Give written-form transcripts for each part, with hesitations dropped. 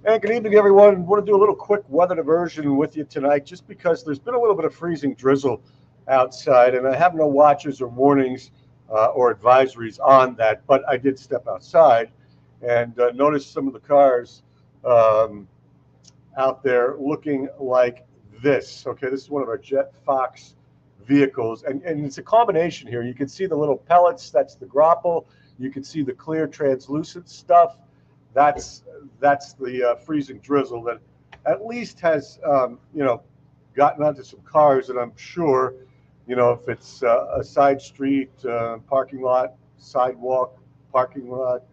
And good evening, everyone. I want to do a little quick weather diversion with you tonight, just because there's been a little bit of freezing drizzle outside, and I have no watches or warnings or advisories on that, but I did step outside and noticed some of the cars um, out there looking like this. Okay, this is one of our Jet Fox vehicles, and it's a combination here. You can see the little pellets, that's the grapple. You can see the clear translucent stuff. That's that's the freezing drizzle that at least has gotten onto some cars, and I'm sure if it's a side street, parking lot, sidewalk, parking lot,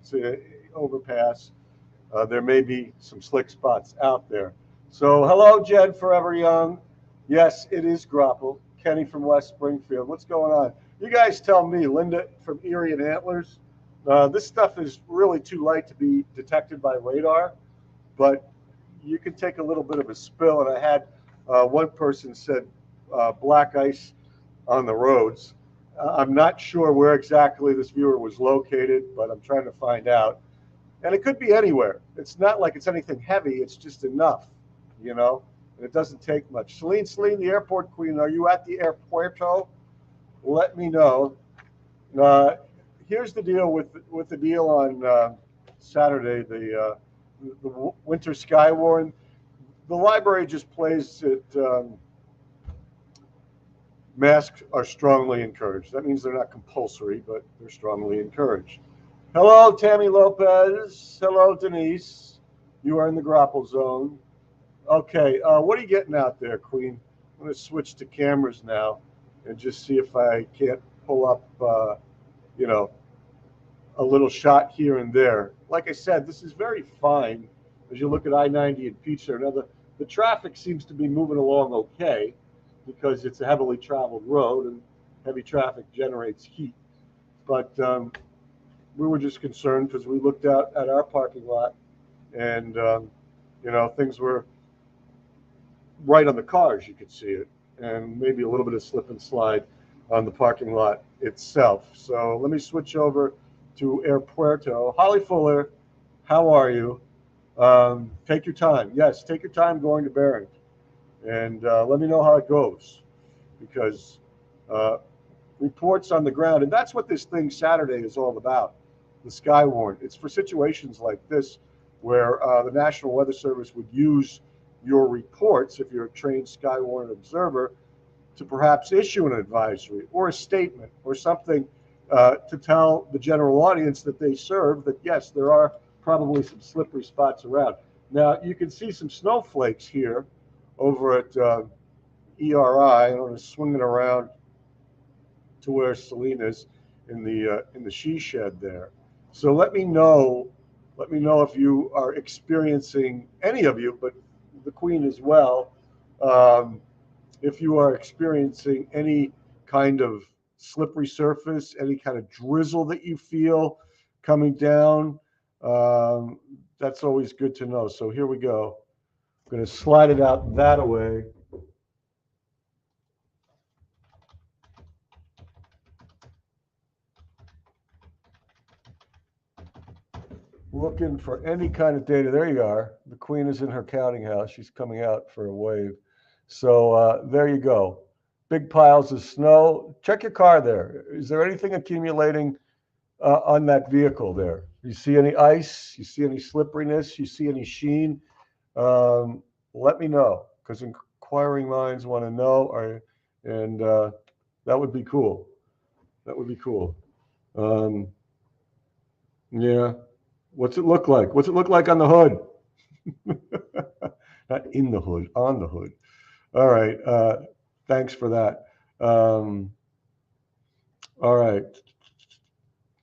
overpass, there may be some slick spots out there. So, hello, Jed, Forever Young. Yes, it is Grapple. Kenny from West Springfield. What's going on? You guys tell me. Linda from Erie and Antlers. This stuff is really too light to be detected by radar, but you can take a little bit of a spill. And I had one person said black ice on the roads. I'm not sure where exactly this viewer was located, but I'm trying to find out. And it could be anywhere. It's not like it's anything heavy. It's just enough. And it doesn't take much. Celine, the airport queen, are you at the airporto? Let me know. Uh, Here's the deal with the deal on Saturday, the Winter Sky Warren. The library just plays it. Masks are strongly encouraged. That means they're not compulsory, but they're strongly encouraged. Hello, Tammy Lopez. Hello, Denise. You are in the grapple zone. Okay, what are you getting out there, Queen? I'm going to switch to cameras now and just see if I can't pull up, you know, a little shot here and there. Like I said, this is very fine as you look at I-90 and Peachtree. Now, the traffic seems to be moving along okay because it's a heavily traveled road and heavy traffic generates heat. But we were just concerned because we looked out at our parking lot and, things were right on the cars. You could see it, and maybe a little bit of slip and slide on the parking lot itself. So let me switch over to Airpuerto. Holly Fuller, how are you? Take your time. Yes, take your time going to Barron, and let me know how it goes, because uh, reports on the ground, and that's what this thing Saturday is all about. The sky warrant. It's for situations like this where the National Weather Service would use your reports, if you're a trained sky warrant observer, to perhaps issue an advisory or a statement or something to tell the general audience that they serve that, yes, there are probably some slippery spots around. Now, you can see some snowflakes here over at ERI. I'm going to swing it around to where Celine is in the she shed there. So let me know if you are experiencing, any of you, but the Queen as well, um, if you are experiencing any kind of slippery surface, any kind of drizzle that you feel coming down. Um, that's always good to know. So here we go. I'm going to slide it out that way. Looking for any kind of data. There you are. The Queen is in her counting house. She's coming out for a wave. So there you go. Big piles of snow. Check your car there. Is there anything accumulating on that vehicle there? You see any ice? You see any slipperiness? You see any sheen? Um, Let me know, because inquiring minds want to know. And that would be cool. That would be cool. Um, yeah. What's it look like? What's it look like on the hood? Not in the hood, on the hood. All right. Thanks for that. Um, all right.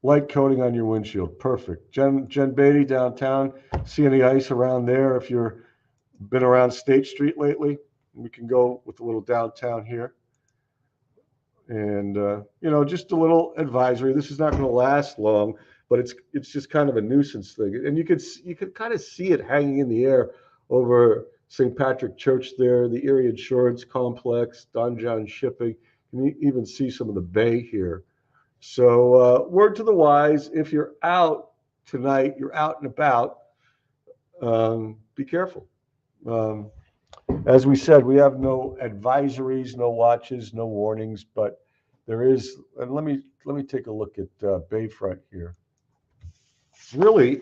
Light coating on your windshield. Perfect. Jen Beatty downtown. See any ice around there? If you've been around State Street lately, we can go with a little downtown here. And just a little advisory. This is not going to last long, but it's just kind of a nuisance thing. And you could kind of see it hanging in the air over St. Patrick Church there, the Erie Insurance Complex, Don John Shipping. You can even see some of the bay here. So word to the wise: if you're out tonight, you're out and about. be careful. Um, as we said, we have no advisories, no watches, no warnings, but there is. And let me take a look at Bayfront here. Really,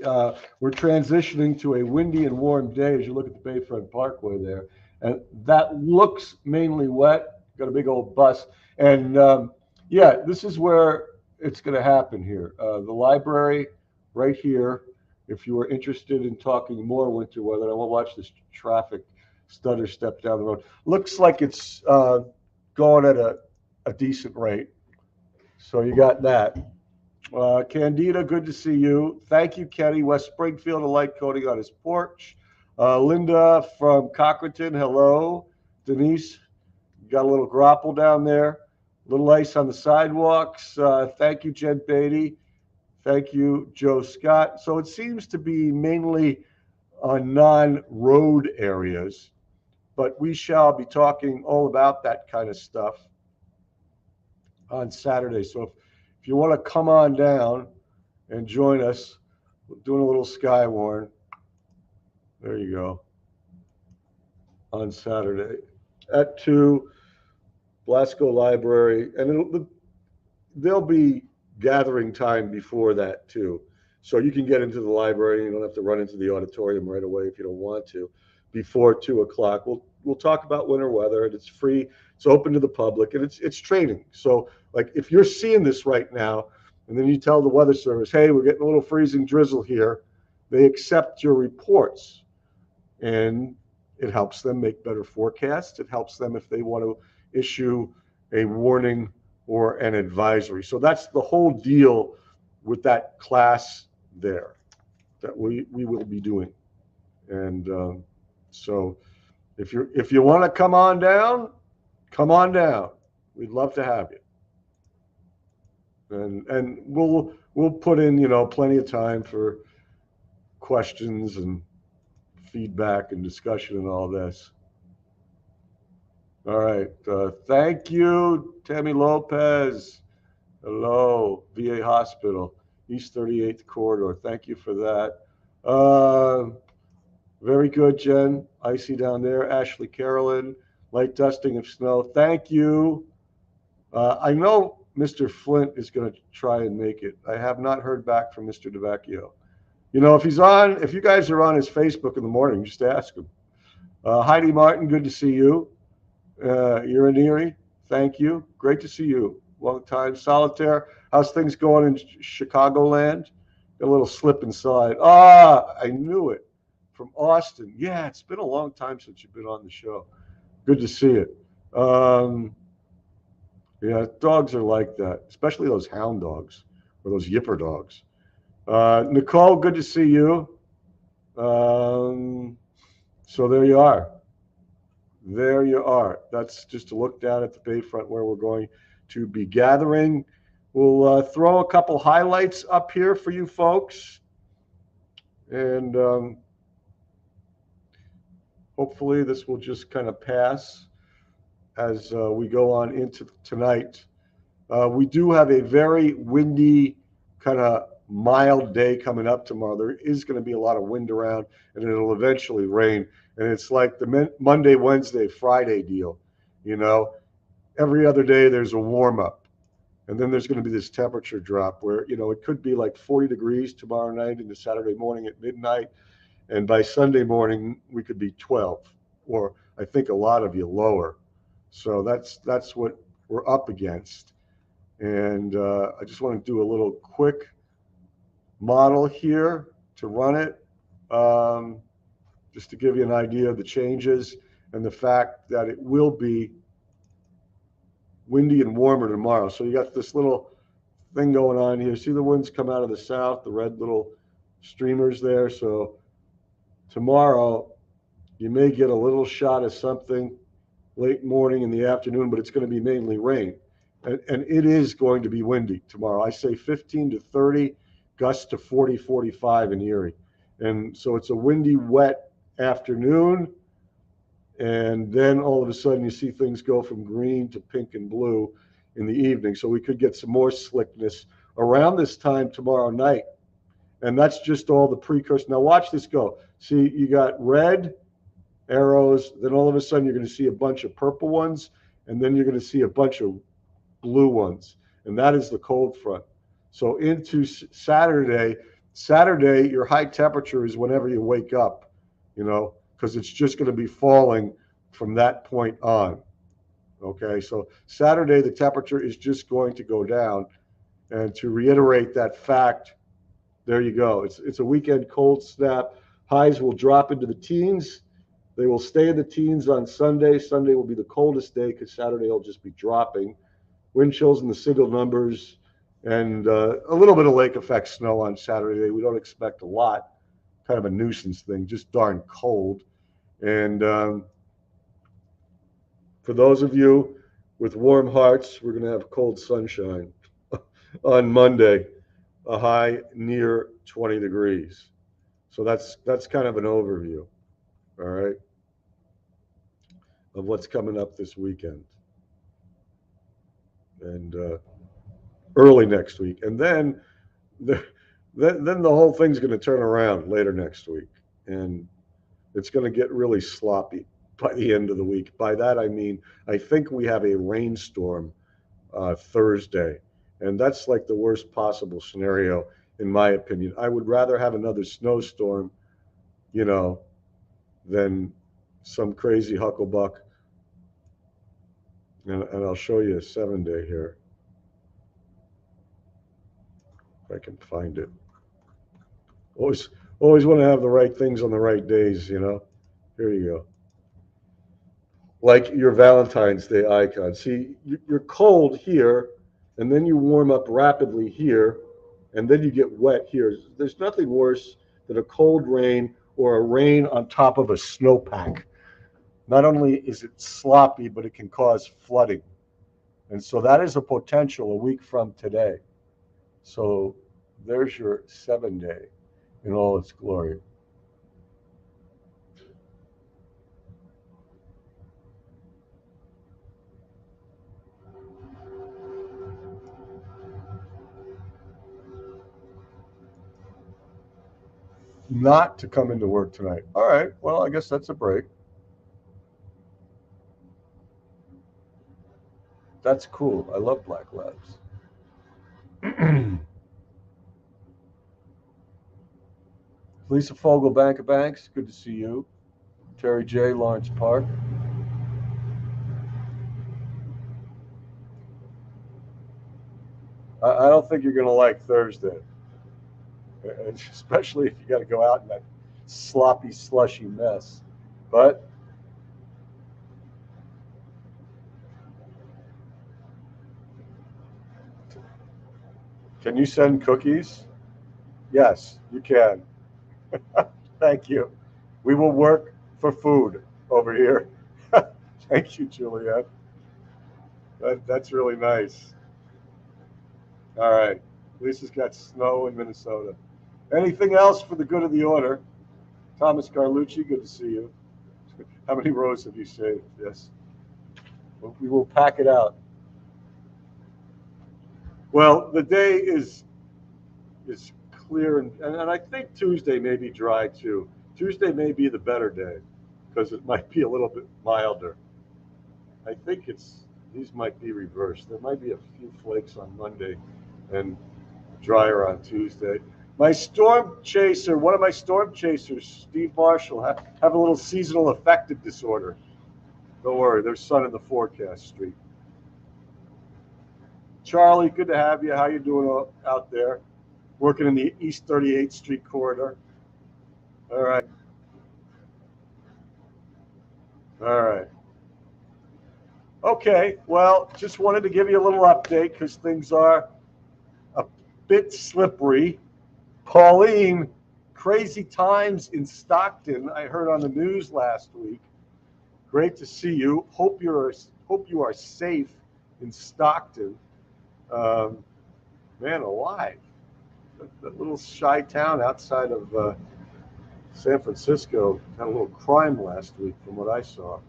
we're transitioning to a windy and warm day as you look at the Bayfront Parkway there, and that looks mainly wet. Got a big old bus, and yeah, this is where it's going to happen here. The library, right here. If you are interested in talking more winter weather, I will watch this traffic stutter step down the road. Looks like it's going at a decent rate. So you got that. Candida, good to see you. Thank you, Kenny. West Springfield, a light coating on his porch. Linda from Cochranton, hello. Denise, got a little grapple down there. Little ice on the sidewalks. Thank you, Jen Beatty. Thank you, Joe Scott. So it seems to be mainly on non-road areas, but we shall be talking all about that kind of stuff on Saturday. So if you want to come on down and join us, we're doing a little Skywarn. There you go. On Saturday at 2, Blasco Library, and there'll be gathering time before that too. So you can get into the library. You don't have to run into the auditorium right away if you don't want to. Before 2 o'clock, we'll talk about winter weather, and it's free. It's open to the public, and it's training. So like if you're seeing this right now, and then you tell the weather service, hey, we're getting a little freezing drizzle here, they accept your reports, and it helps them make better forecasts. It helps them if they want to issue a warning or an advisory. So that's the whole deal with that class there that we will be doing. And so if you want to come on down, come on down. We'd love to have you. And we'll put in, plenty of time for questions and feedback and discussion and all this. All right. Thank you, Tammy Lopez. Hello, VA Hospital, East 38th Corridor. Thank you for that. Very good, Jen. Icy down there. Ashley Carolyn, light dusting of snow. Thank you. I know Mr. Flint is going to try and make it. I have not heard back from Mr. DeVecchio. If you guys are on his Facebook in the morning, just ask him. Heidi Martin, good to see you. You're in Erie. Thank you. Great to see you. Long time. Solitaire, how's things going in Chicagoland? Got a little slip and slide. I knew it. From Austin. Yeah, it's been a long time since you've been on the show. Good to see it. Yeah, dogs are like that, especially those hound dogs or those yipper dogs. Nicole, good to see you. So there you are. There you are. That's just a look down at the Bayfront where we're going to be gathering. We'll throw a couple highlights up here for you folks. And hopefully this will just kind of pass as we go on into tonight. We do have a very windy, kind of mild day coming up tomorrow. There is going to be a lot of wind around, and it'll eventually rain. And it's like the Monday, Wednesday, Friday deal. Every other day there's a warm up. And then there's going to be this temperature drop where, it could be like 40 degrees tomorrow night into Saturday morning at midnight. And by Sunday morning, we could be 12, or I think a lot of you lower. So that's what we're up against. And I just want to do a little quick model here to run it, just to give you an idea of the changes and the fact that it will be windy and warmer tomorrow. So you got this little thing going on here. See the winds come out of the south, the red little streamers there. So tomorrow you may get a little shot of something late morning in the afternoon, but it's going to be mainly rain. And it is going to be windy tomorrow. I say 15 to 30, gusts to 40, 45 in Erie. And so it's a windy, wet afternoon. And then all of a sudden you see things go from green to pink and blue in the evening. So we could get some more slickness around this time tomorrow night. And that's just all the precursor. Now watch this go. See, you got red arrows, then all of a sudden you're going to see a bunch of purple ones, and then you're going to see a bunch of blue ones, and that is the cold front. So into Saturday, your high temperature is whenever you wake up, because it's just going to be falling from that point on. Okay, so Saturday, the temperature is just going to go down. And to reiterate that fact, there you go. It's a weekend cold snap. Highs will drop into the teens. They will stay in the teens on Sunday. Sunday will be the coldest day because Saturday will just be dropping. Wind chills in the single numbers, and a little bit of lake effect snow on Saturday. We don't expect a lot. Kind of a nuisance thing, just darn cold. And for those of you with warm hearts, we're going to have cold sunshine on Monday, a high near 20 degrees. So that's kind of an overview, all right, of what's coming up this weekend and early next week. And then then the whole thing's going to turn around later next week, and it's going to get really sloppy by the end of the week. By that, I mean, I think we have a rainstorm Thursday, and that's like the worst possible scenario, in my opinion. I would rather have another snowstorm, than some crazy hucklebuck. And I'll show you a 7-day here, if I can find it. Always want to have the right things on the right days, Here you go. Like your Valentine's Day icon. See, you're cold here, and then you warm up rapidly here, and then you get wet here. There's nothing worse than a cold rain or a rain on top of a snowpack. Not only is it sloppy, but it can cause flooding. And so that is a potential a week from today. So there's your 7-day in all its glory. Not to come into work tonight. All right, well, I guess that's a break. That's cool. I love black labs. Lisa Fogel, Bank of Banks, good to see you. Terry J, Lawrence Park. I don't think you're going to like Thursday, especially if you got to go out in that sloppy, slushy mess. But can you send cookies? Yes, you can. Thank you. We will work for food over here. Thank you, Juliet. That's really nice. All right. Lisa's got snow in Minnesota. Anything else for the good of the order? Thomas Carlucci, good to see you. How many rows have you saved? Yes. We will pack it out. Well, the day is clear, and I think Tuesday may be dry too. Tuesday may be the better day because it might be a little bit milder. I think these might be reversed. There might be a few flakes on Monday and drier on Tuesday. My storm chaser, one of my storm chasers, Steve Marshall, have a little seasonal affective disorder. Don't worry, there's sun in the forecast, Street. Charlie, good to have you. How you doing out there? Working in the East 38th Street corridor. All right. All right. Okay, well, just wanted to give you a little update because things are a bit slippery. Pauline, crazy times in Stockton. I heard on the news last week. Great to see you. Hope you are safe in Stockton. Man alive, that little shy town outside of San Francisco had a little crime last week, from what I saw.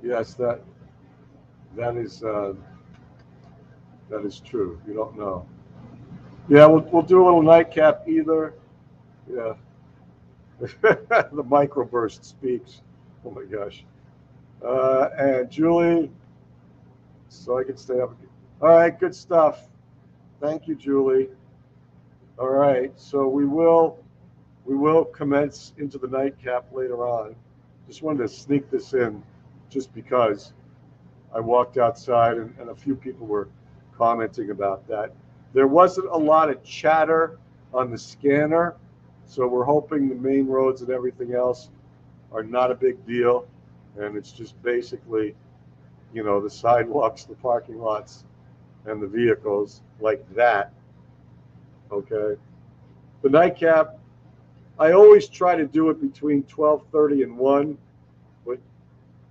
Yes, that is true. You don't know. Yeah, we'll do a little nightcap either. Yeah. The microburst speaks. Oh my gosh. And Julie, so I can stay up. All right, good stuff. Thank you, Julie. All right, so we will commence into the nightcap later on. Just wanted to sneak this in, just because I walked outside and a few people were commenting about that. There wasn't a lot of chatter on the scanner, so we're hoping the main roads and everything else are not a big deal, and it's just basically, the sidewalks, the parking lots, and the vehicles like that. Okay. The nightcap, I always try to do it between 12:30 and 1, but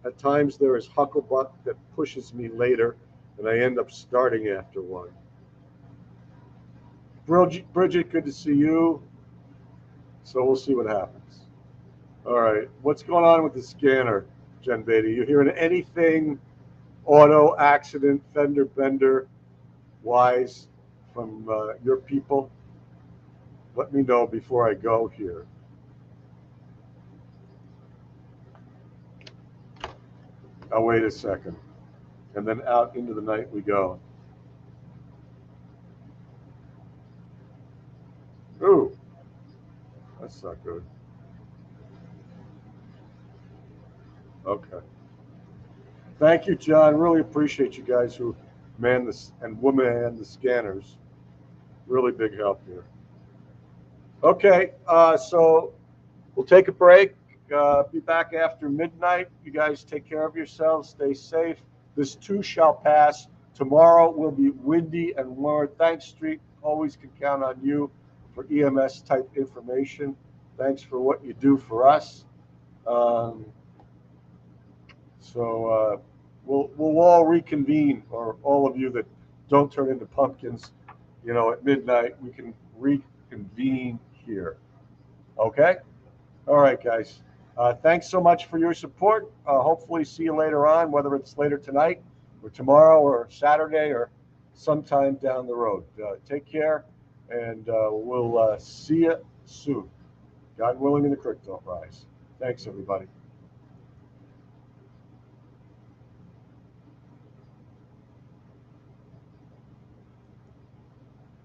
at times there is hucklebuck that pushes me later, and I end up starting after 1. Bridget, good to see you. So we'll see what happens. All right. What's going on with the scanner, Jen Beatty? You hearing anything auto accident, fender bender wise from your people? Let me know before I go here. I'll wait a second. And then out into the night we go. Ooh, that's not good. Okay. Thank you, John. Really appreciate you guys who man this and woman the scanners. Really big help here. Okay, so we'll take a break. Be back after midnight. You guys take care of yourselves. Stay safe. This too shall pass. Tomorrow will be windy and warm. Thanks, Street. Always can count on you for EMS type information. Thanks for what you do for us. Um, so we'll all reconvene, or all of you that don't turn into pumpkins, at midnight. We can reconvene here. Okay. All right, guys. Thanks so much for your support. Hopefully, see you later on, whether it's later tonight or tomorrow or Saturday or sometime down the road. Take care, and we'll see you soon. God willing, and the creek don't rise. Thanks, everybody.